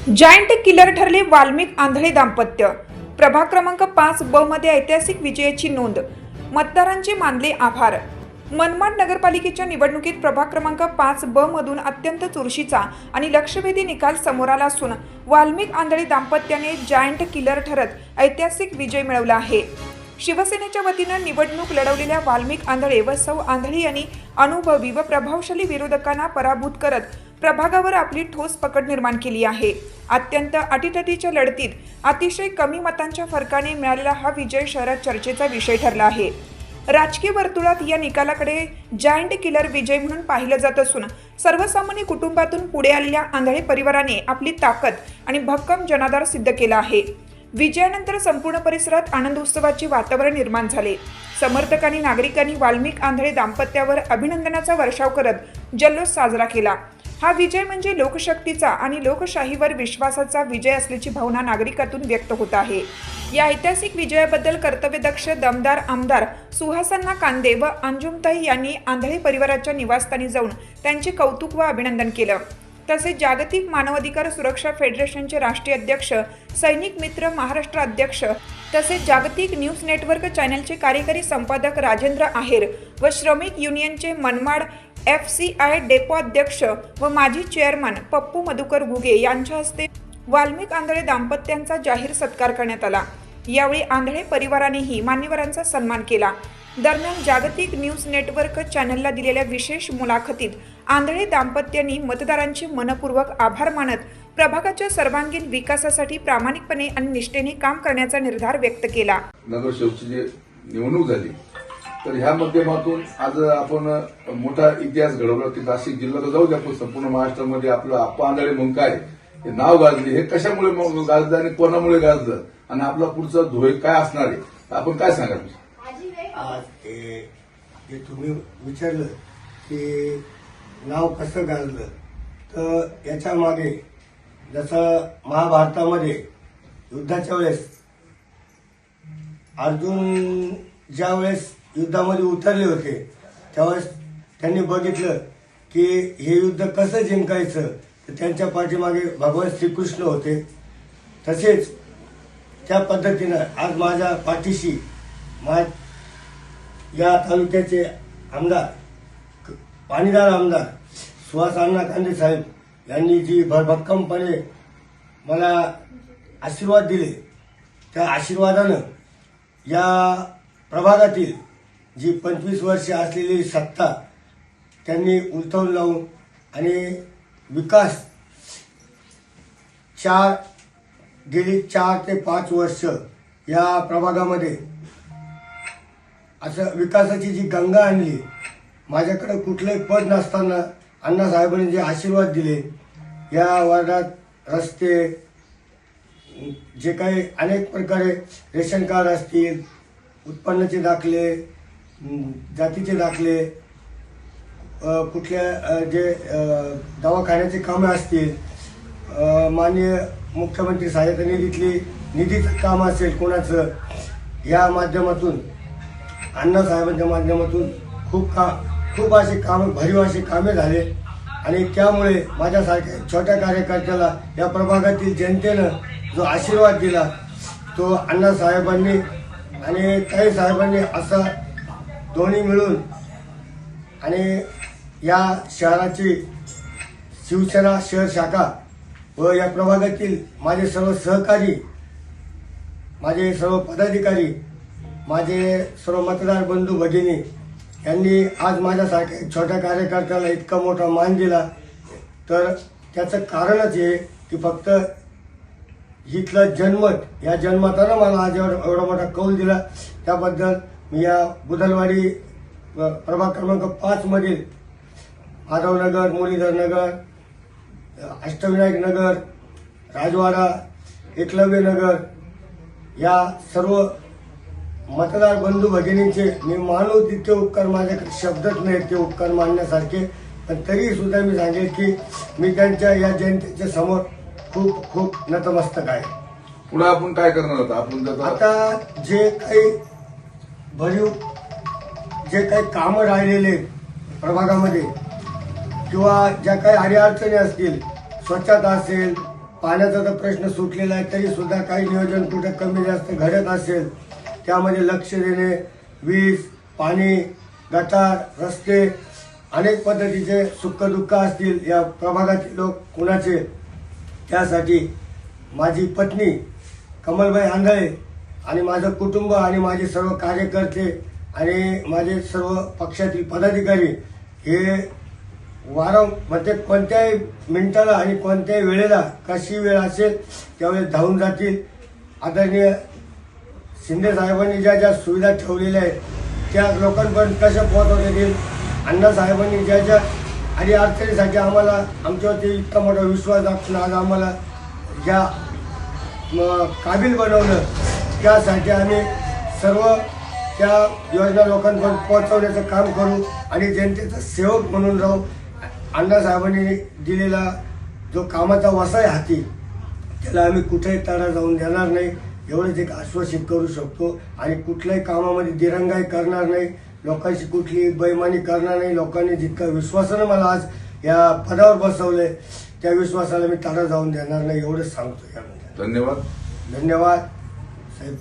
Giant killer ठरले वाल्मिक आंधळे दाम्पत्य। प्रभाग क्रमांक 5 ब मध्ये ऐतिहासिक विजयाची नोंद। मतदारांचे मानले आभार। मनमाड नगरपालिकेच्या निवडणुकीत प्रभाग क्रमांक 5 ब मधून अत्यंत चुरशीचा आणि लक्षवेधी निकाल समोर आला असून वाल्मिक आंधळे दाम्पत्याने जायंट किलर ठरत ऐतिहासिक विजय मिळवला आहे। शिवसेनेच्या वतीने निवडणूक लढवलेल्या वाल्मिक आंधळे व सौ आंधळे यांनी अनुभवी व प्रभावशाली विरोधकांना पराभूत करत प्रभागावर आपली ठोस पकड निर्माण केली आहे। अत्यंत अटीतटीच्या लढतीत अतिशय कमी मतांच्या फरकाने मिळालेला हा विजय शहरात चर्चेचा विषय ठरला आहे। राजकीय वर्तुळात या निकालाकडे जायंट किलर विजय म्हणून पाहिलं जात असून सर्वसामान्य कुटुंबातून पुढे आलेल्या आंधळे परिवाराने आपली ताकद आणि भक्कम जनाधार सिद्ध केला आहे। विजयानंतर संपूर्ण परिसरात आनंद उत्सवाचे वातावरण निर्माण झाले। समर्थकांनी नागरिकांनी वाल्मिक आंधळे दाम्पत्यावर अभिनंदनाचा वर्षाव करत जल्लोष साजरा केला। हा विजय म्हणजे लोकशक्तीचा आणि लोकशाहीवर विश्वासाचा विजय असल्याची भावना नागरिकातून व्यक्त होत आहे। या ऐतिहासिक विजयाबद्दल कर्तव्यदक्ष दमदार आमदार सुहासन्ना कांदे व अंजुमताई यांनी आंधळे परिवाराच्या निवासस्थानी जाऊन त्यांचे कौतुक व अभिनंदन केलं। तसेच जागतिक मानवाधिकार सुरक्षा फेडरेशनचे राष्ट्रीय अध्यक्ष, सैनिक मित्र महाराष्ट्र अध्यक्ष तसेच जागतिक न्यूज नेटवर्क चॅनलचे कार्यकारी संपादक राजेंद्र आहेर व श्रमिक युनियनचे मनमाड FCI डेपो अध्यक्ष व माजी चेअरमन पप्पू मधुकर घुगे यांच्या हस्ते वाल्मिक आंधळे दाम्पत्यांचा जाहीर सत्कार करण्यात आला। यावेळी आंधळे परिवारानेही मान्यवरांचा सन्मान केला। दरम्यान जागतिक न्यूज नेटवर्क चॅनलला दिलेल्या विशेष मुलाखतीत आंधळे दाम्पत्यांनी मतदारांचे मनपूर्वक आभार मानत प्रभागाच्या सर्वांगीण विकासासाठी प्रामाणिकपणे आणि निष्ठेने काम करण्याचा निर्धार व्यक्त केला। नगरसेवकची जी निवडणूक झाली तर ह्या माध्यमातून आज आपण मोठा इतिहास घडवला की नाशिक जिल्हा तर जाऊ द्या पण संपूर्ण महाराष्ट्रामध्ये आपलं आप्पा आंधळे म्हणून काय हे नाव गाजले, हे कशामुळे गाजलं आणि कोणामुळे गाजलं आणि आपला पुढचा ध्येय काय असणार आहे, आपण काय सांगाल? आज जे तुम्ही विचारलं की नाव कसं गाजलं, तर याच्या मागे जसं महाभारतामध्ये युद्धाच्या वेळेस अर्जुन ज्या वेळेस युद्धामध्ये उतरले होते त्यावेळेस त्यांनी बघितलं की हे युद्ध कसं जिंकायचं, तर त्यांच्या पाठीमागे भगवान श्रीकृष्ण होते। तसेच त्या पद्धतीनं आज माझ्या पाठीशी या तालुक्याचे आमदार, पाणीदार आमदार सुहासन्ना कांदे साहेब यांनी जी भरभक्कमपणे मला आशीर्वाद दिले, त्या आशीर्वादानं या प्रभागातील जी 25 वर्षे असलेली सत्ता त्यांनी उलथवून लावून आणि विकास गेली 4 ते 5 वर्ष या प्रभागामध्ये असं विकासाची जी गंगा आणली। माझ्याकडे कुठलंही पद नसताना अण्णासाहेबांनी जे आशीर्वाद दिले, या वार्डात रस्ते, जे काही अनेक प्रकारे रेशन कार्ड असतील, उत्पन्नाचे दाखले, जातीचे दाखले, कुठल्या जे दवाखान्याचे कामे असतील, माननीय मुख्यमंत्री सहाय्यता निधीचं काम असेल कोणाचं, या माध्यमातून अण्णासाहेबांच्या माध्यमातून खूप असे कामे, भरीव असे कामे झाले आणि त्यामुळे माझ्यासारख्या छोट्या कार्यकर्त्याला या प्रभागातील जनतेनं जो आशीर्वाद दिला तो अण्णासाहेबांनी आणि ताई साहेबांनी असा दोन्ही मिळून आणि या शहराची शिवसेना शहर शाखा व या प्रभागातील माझे सर्व सहकारी, माझे सर्व पदाधिकारी, माझे सर्व मतदार बंधू भगिनी यांनी आज माझ्यासारख्या छोट्या कार्यकर्त्याला इतका मोठा मान दिला, तर त्याचं कारणच हे की फक्त इथलं जन्मत, या जन्मतानं मला आज एवढा मोठा कौल दिला। त्याबद्दल मी या बुधलवाडी प्रभाग क्रमांक 5 मधील माधवनगर, मुरलीधर नगर, अष्टविनायक नगर, राजवाडा, एकलव्य नगर या सर्व मतदार बंधू भगिनींचे मी मानू तितके उपकार, माझ्याकडे शब्दच नाही ते उपकार मानण्यासारखे, पण तरी सुद्धा मी सांगेल की मी त्यांच्या या जनतेच्या समोर खूप नतमस्तक आहे। पुढे आपण काय करणार होता? आपण आता जे काही भरीव जे काही कामं राहिलेले प्रभागामध्ये किंवा ज्या काही अडीअडचणी असतील, स्वच्छता असेल, पाण्याचा तर प्रश्न सुटलेला आहे, तरी सुद्धा काही नियोजन कुठे कमी जास्त घडत असेल त्यामध्ये लक्ष देणे, वीज, पाणी, गटार, रस्ते, अनेक पद्धतीचे सुख-दुःख असतील या प्रभागातील लोक कुणाचे, त्यासाठी माझी पत्नी कमलबाई आंधळे आणि माझं कुटुंब आणि माझे सर्व कार्यकर्ते आणि माझे सर्व पक्षातील पदाधिकारी हे म्हणजे कोणत्याही मिनिटाला आणि कोणत्याही वेळेला कशी वेळ असेल त्यावेळेस धावून जातील. आदरणीय शिंदे साहेबांनी ज्या ज्या सुविधा ठेवलेल्या आहेत त्या लोकांपर्यंत कशा पोहोचवता येईल, अण्णा साहेबांनी ज्या ज्या आणि अडचणीसाठी आम्हाला आमच्यावरती इतका मोठा विश्वास दाखवून आज आम्हाला ज्या काबिल बनवलं, त्यासाठी आम्ही सर्व त्या योजना लोकांपर्यंत पोहोचवण्याचं काम करू आणि जनतेचा सेवक म्हणून राहू. अण्णासाहेबांनी दिलेला जो कामाचा वसा आहे हाती, त्याला आम्ही कुठेही तडा जाऊन देणार नाही, एवढंच एक आश्वासित करू शकतो. आणि कुठल्याही कामामध्ये दिरंगाई करणार नाही, लोकांशी कुठली बेईमानी करणार नाही. लोकांनी जितका विश्वासानं मला आज या पदावर बसवलंय त्या विश्वासाला मी तडा जाऊन देणार नाही, एवढंच सांगतो. यामध्ये धन्यवाद. धन्यवाद साहेब.